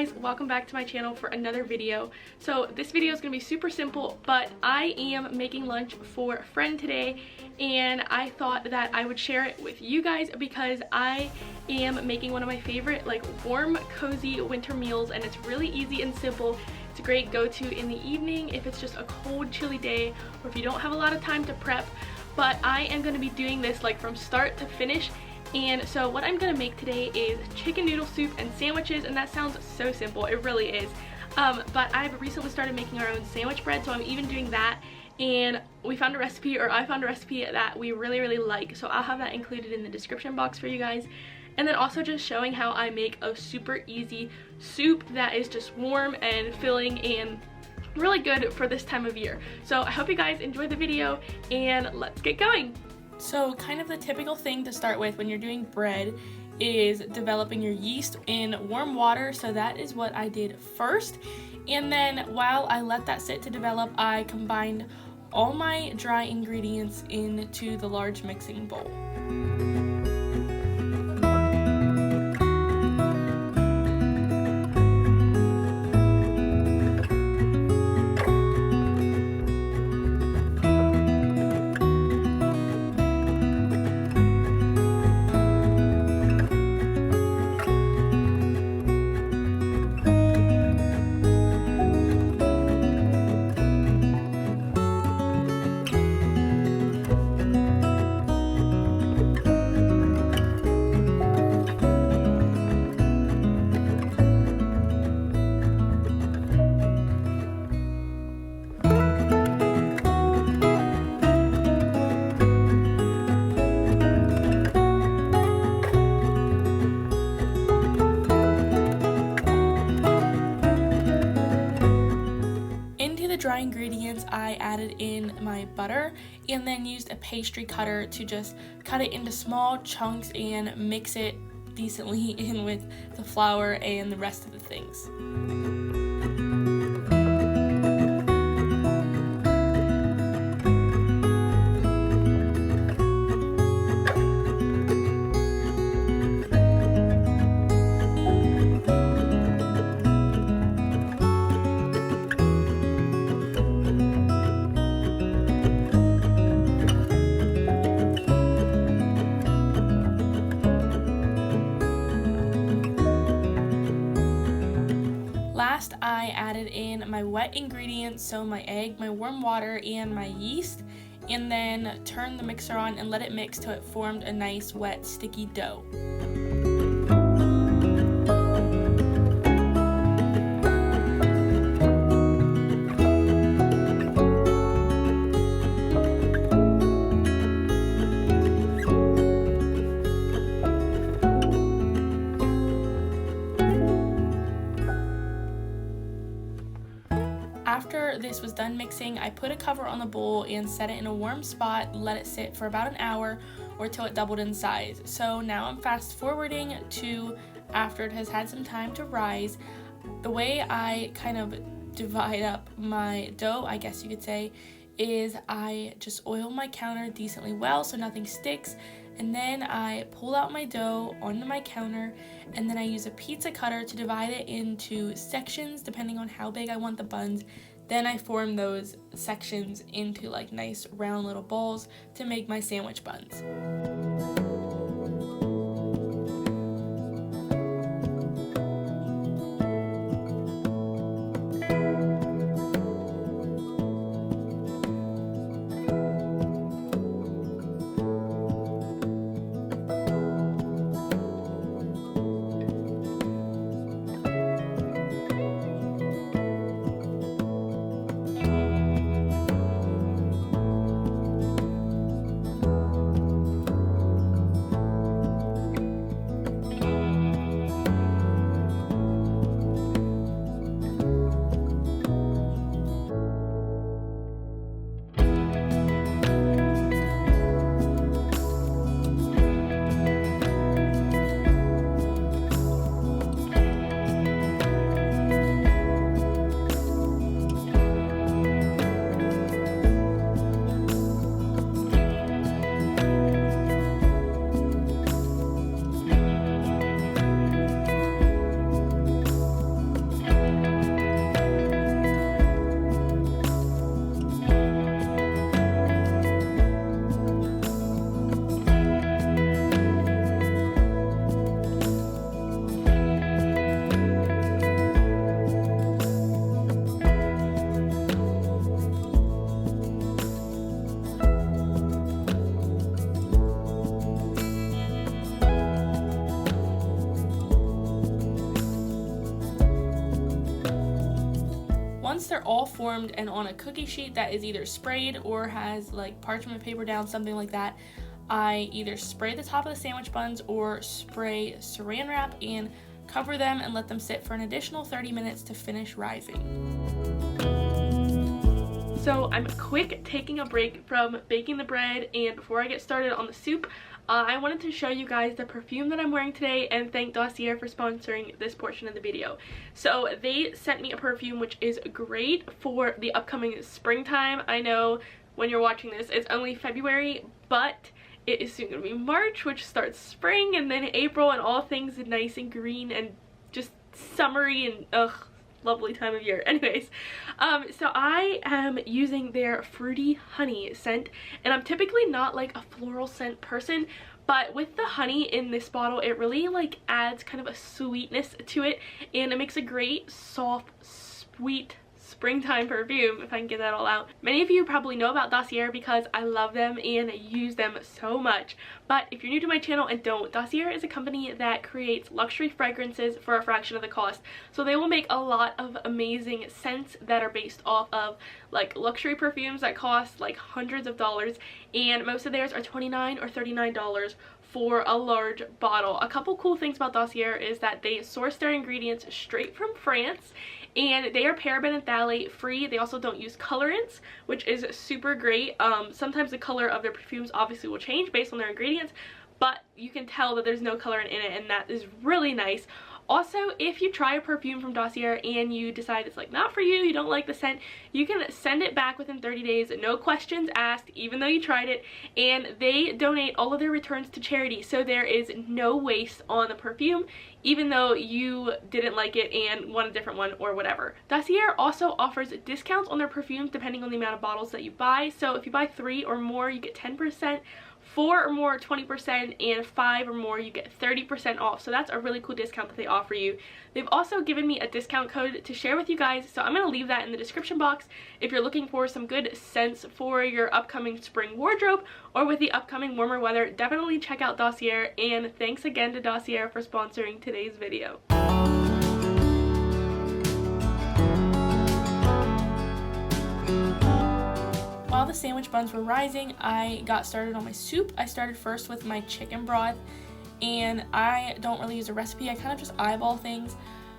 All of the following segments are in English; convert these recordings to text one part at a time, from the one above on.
guys, welcome back to my channel for another video. So this video is going to be super simple, but I am making lunch for a friend today and I thought that I would share it with you guys because I am making one of my favorite like warm cozy winter meals, and it's really easy and simple. It's a great go-to in the evening if it's just a cold chilly day or if you don't have a lot of time to prep. But I am going to be doing this like from start to finish. And so what I'm going to make today is chicken noodle soup and sandwiches, and that sounds so simple, it really is. But I've recently started making our own sandwich bread, so I'm even doing that. And I found a recipe that we really like, so I'll have that included in the description box for you guys. And then also just showing how I make a super easy soup that is just warm and filling and really good for this time of year. So I hope you guys enjoyed the video, and let's get going. So kind of the typical thing to start with when you're doing bread is developing your yeast in warm water, so that is what I did first. And then while I let that sit to develop, I combined all my dry ingredients into the large mixing bowl. Dry ingredients, I added in my butter and then used a pastry cutter to just cut it into small chunks and mix it decently in with the flour and the rest of the things. Last, I added in my wet ingredients, so my egg, my warm water, and my yeast, and then turned the mixer on and let it mix till it formed a nice wet sticky dough. After this was done mixing, I put a cover on the bowl and set it in a warm spot, let it sit for about an hour or till it doubled in size. So now I'm fast forwarding to after it has had some time to rise. The way I kind of divide up my dough, I guess you could say, is I just oil my counter decently well so nothing sticks, and then I pull out my dough onto my counter, and then I use a pizza cutter to divide it into sections depending on how big I want the buns. Then I form those sections into like nice round little balls to make my sandwich buns. are all formed and on a cookie sheet that is either sprayed or has like parchment paper down, something like that. I either spray the top of the sandwich buns or spray saran wrap and cover them and let them sit for an additional 30 minutes to finish rising. So I'm quick taking a break from baking the bread, and before I get started on the soup, I wanted to show you guys the perfume that I'm wearing today and thank DOSSIER for sponsoring this portion of the video. So they sent me a perfume which is great for the upcoming springtime. I know when you're watching this it's only February, but it is soon going to be March, which starts spring, and then April, and all things nice and green and just summery and lovely time of year. Anyways, so I am using their fruity honey scent, and I'm typically not like a floral scent person, but with the honey in this bottle it really like adds kind of a sweetness to it, and it makes a great soft sweet springtime perfume, if I can get that all out. Many of you probably know about DOSSIER because I love them and use them so much, but if you're new to my channel and don't, DOSSIER is a company that creates luxury fragrances for a fraction of the cost. So they will make a lot of amazing scents that are based off of like luxury perfumes that cost like hundreds of dollars, and most of theirs are $29 or $39 for a large bottle. A couple cool things about DOSSIER is that they source their ingredients straight from France, and they are paraben and phthalate free. They also don't use colorants, which is super great. Sometimes the color of their perfumes obviously will change based on their ingredients, but you can tell that there's no colorant in it, and that is really nice. Also, if you try a perfume from DOSSIER and you decide it's like not for you, you don't like the scent, you can send it back within 30 days, no questions asked, even though you tried it, and they donate all of their returns to charity, so there is no waste on the perfume, even though you didn't like it and want a different one or whatever. DOSSIER also offers discounts on their perfumes depending on the amount of bottles that you buy, so if you buy 3 or more you get 10%, 4 or more 20%, and 5 or more you get 30% off. So that's a really cool discount that they offer you. They've also given me a discount code to share with you guys, so I'm going to leave that in the description box if you're looking for some good scents for your upcoming spring wardrobe, or with the upcoming warmer weather, definitely check out DOSSIER, and thanks again to DOSSIER for sponsoring today's video. While the sandwich buns were rising, I got started on my soup. I started first with my chicken broth, and I don't really use a recipe. I kind of just eyeball things,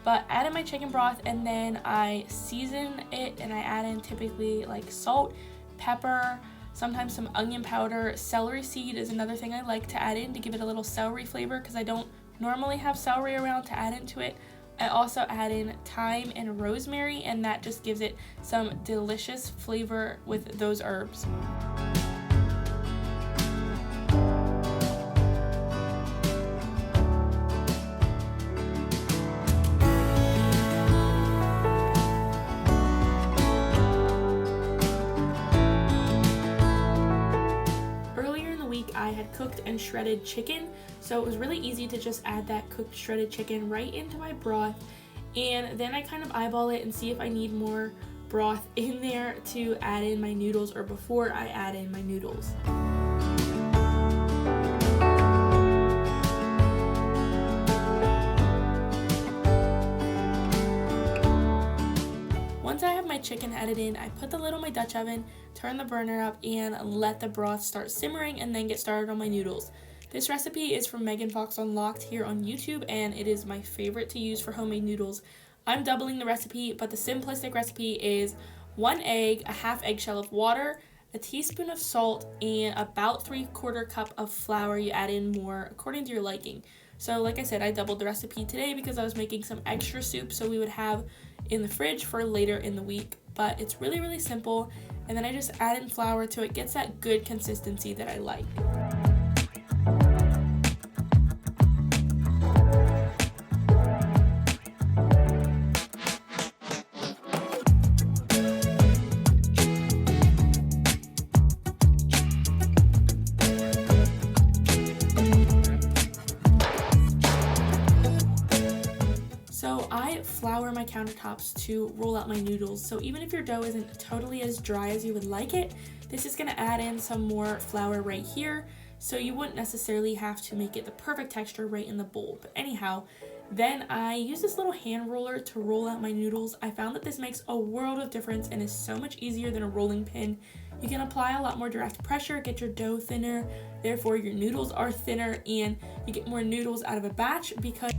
but added my chicken broth, and then I season it, and I add in typically like salt, pepper, sometimes some onion powder. Celery seed is another thing I like to add in to give it a little celery flavor because I don't normally have celery around to add into it. I also add in thyme and rosemary, and that just gives it some delicious flavor with those herbs. I had cooked and shredded chicken, so it was really easy to just add that cooked shredded chicken right into my broth, and then I kind of eyeball it and see if I need more broth in there to add in my noodles or before I add in my noodles. Once I have my chicken added in, I put the lid on my Dutch oven, turn the burner up, and let the broth start simmering, and then get started on my noodles. This recipe is from Megan Fox Unlocked here on YouTube, and it is my favorite to use for homemade noodles. I'm doubling the recipe, but the simplistic recipe is 1 egg, a half eggshell of water, a teaspoon of salt, and about 3/4 cup of flour. You add in more according to your liking. So like I said, I doubled the recipe today because I was making some extra soup so we would have in the fridge for later in the week. But it's really, really simple, and then I just add in flour till it gets that good consistency that I like. So I flour my countertops to roll out my noodles. So even if your dough isn't totally as dry as you would like it, this is going to add in some more flour right here. So you wouldn't necessarily have to make it the perfect texture right in the bowl. But anyhow, Then I use this little hand roller to roll out my noodles. I found that this makes a world of difference and is so much easier than a rolling pin. You can apply a lot more direct pressure, get your dough thinner, therefore your noodles are thinner, and you get more noodles out of a batch because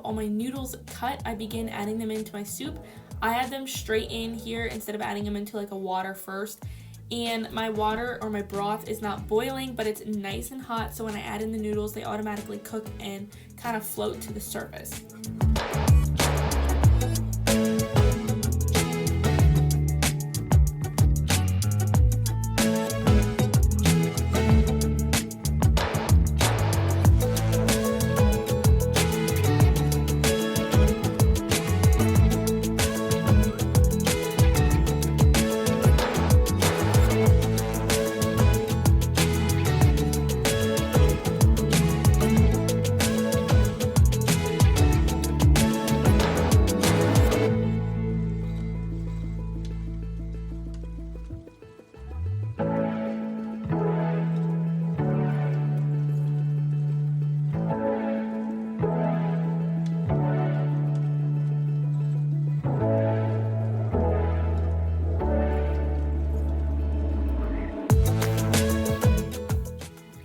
all my noodles cut, I begin adding them into my soup. I add them straight in here instead of adding them into like a water first. And my water or my broth is not boiling, but it's nice and hot, so when I add in the noodles, they automatically cook and kind of float to the surface.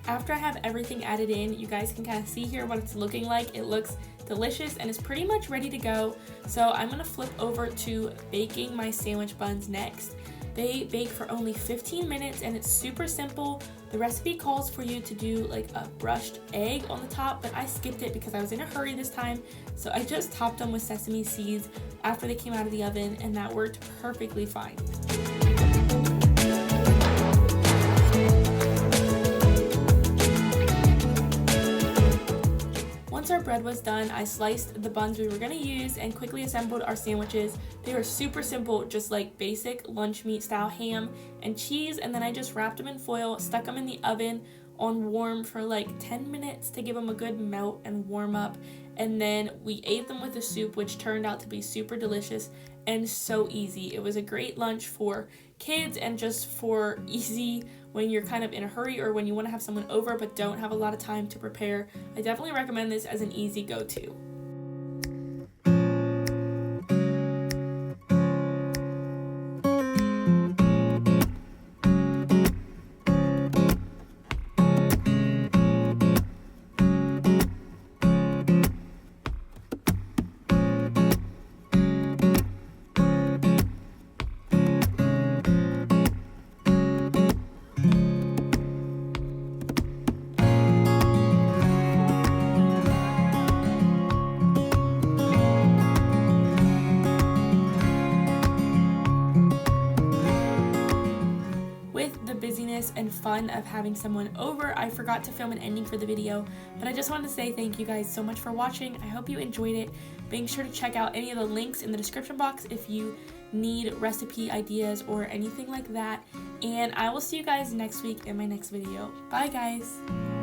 After I have everything added in, you guys can kind of see here what it's looking like. It looks delicious and is pretty much ready to go. So I'm gonna flip over to baking my sandwich buns next. They bake for only 15 minutes and it's super simple. The recipe calls for you to do like a brushed egg on the top, but I skipped it because I was in a hurry this time. So I just topped them with sesame seeds after they came out of the oven, and that worked perfectly fine. Once our bread was done, I sliced the buns we were going to use and quickly assembled our sandwiches. They were super simple, just like basic lunch meat style ham and cheese, and then I just wrapped them in foil, stuck them in the oven on warm for like 10 minutes to give them a good melt and warm up, and then we ate them with the soup, which turned out to be super delicious and so easy. It was a great lunch for kids and just for easy when you're kind of in a hurry or when you want to have someone over but don't have a lot of time to prepare. I definitely recommend this as an easy go-to. Busyness and fun of having someone over, I forgot to film an ending for the video, but I just wanted to say thank you guys so much for watching. I hope you enjoyed it. Make sure to check out any of the links in the description box if you need recipe ideas or anything like that, and I will see you guys next week in my next video. Bye guys!